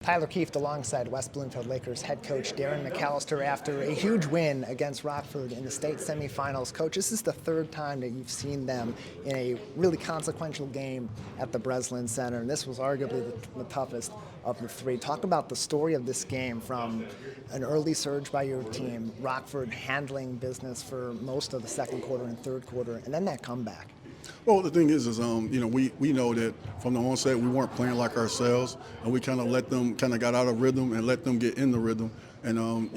Tyler Keefe alongside West Bloomfield Lakers head coach Darrin McAllister after a huge win against Rockford in the state semifinals. Coach, this is the third time that you've seen them in a really consequential game at the Breslin Center, and this was arguably the toughest of the three. Talk about the story of this game, from an early surge by your team, Rockford handling business for most of the second quarter and third quarter, and then that comeback. Well, the thing is we know that from the onset we weren't playing like ourselves, and we kind of let them got out of rhythm and let them get in the rhythm. And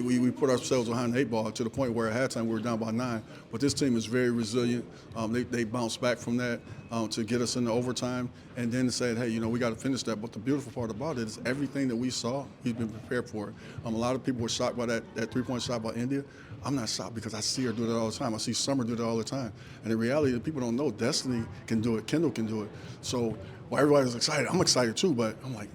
we put ourselves behind the 8 ball to the point where at halftime we were down by 9. But this team is very resilient. They bounced back from that to get us into overtime, and then said, hey, we got to finish that. But the beautiful part about it is everything that we saw, we've been prepared for it. A lot of people were shocked by that 3-point shot by India. I'm not shocked because I see her do that all the time. I see Summer do that all the time. And in reality, people don't know Destiny can do it. Kendall can do it. So while everybody's excited, I'm excited too. But I'm like,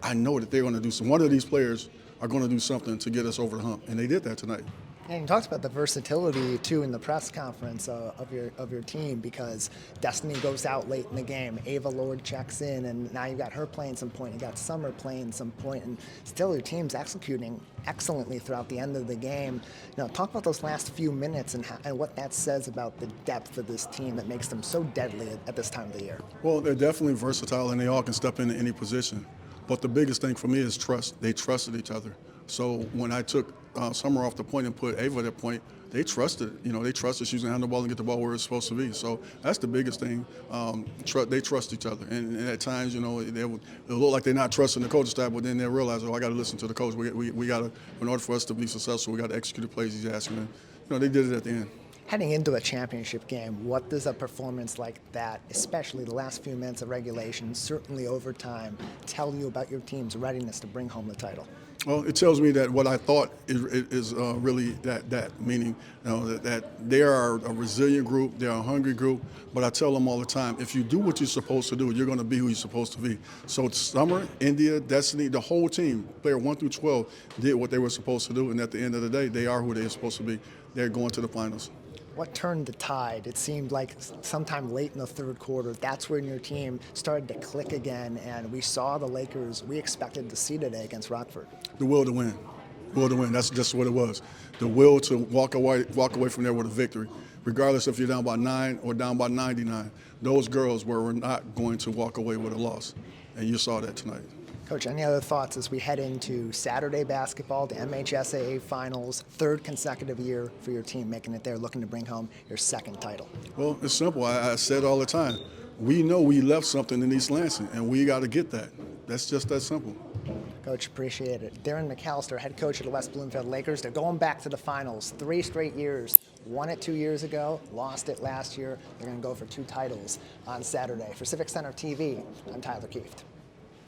I know that they're going to do some. One of these players are going to do something to get us over the hump, and they did that tonight. And you talked about the versatility too in the press conference of your team, because Destiny goes out late in the game, Ava Lord checks in, and now you got her playing some point, you got Summer playing some point, and still your team's executing excellently throughout the end of the game. Talk about those last few minutes and what that says about the depth of this team that makes them so deadly at this time of the year. Well, they're definitely versatile, and they all can step into any position. But the biggest thing for me is trust. They trusted each other. So when I took Summer off the point and put Ava at that point, they trusted. They trusted she was going to handle the ball and get the ball where it's supposed to be. So that's the biggest thing. They trust each other. And at times, it'll look like they're not trusting the coaching staff, but then they'll realize, I got to listen to the coach. We got to, in order for us to be successful, we got to execute the plays he's asking. And, they did it at the end. Heading into a championship game, what does a performance like that, especially the last few minutes of regulation, certainly overtime, tell you about your team's readiness to bring home the title? Well, it tells me that what I thought is really that, meaning that they are a resilient group, they're a hungry group, but I tell them all the time, if you do what you're supposed to do, you're going to be who you're supposed to be. So Summer, India, Destiny, the whole team, player 1 through 12, did what they were supposed to do, and at the end of the day, they are who they're supposed to be. They're going to the finals. What turned the tide? It seemed like sometime late in the third quarter, that's when your team started to click again, and we saw the Lakers we expected to see today against Rockford. The will to win. Will to win. That's just what it was. The will to walk away from there with a victory, regardless if you're down by 9 or down by 99. Those girls were not going to walk away with a loss, and you saw that tonight. Coach, any other thoughts as we head into Saturday basketball, the MHSAA Finals, third consecutive year for your team making it there, looking to bring home your second title? Well, it's simple. I said all the time, we know we left something in East Lansing, and we got to get that. That's just that simple. Coach, appreciate it. Darrin McAllister, head coach of the West Bloomfield Lakers. They're going back to the finals 3 straight years. Won it 2 years ago, lost it last year. They're going to go for 2 titles on Saturday. For Civic Center TV, I'm Tyler Keefe.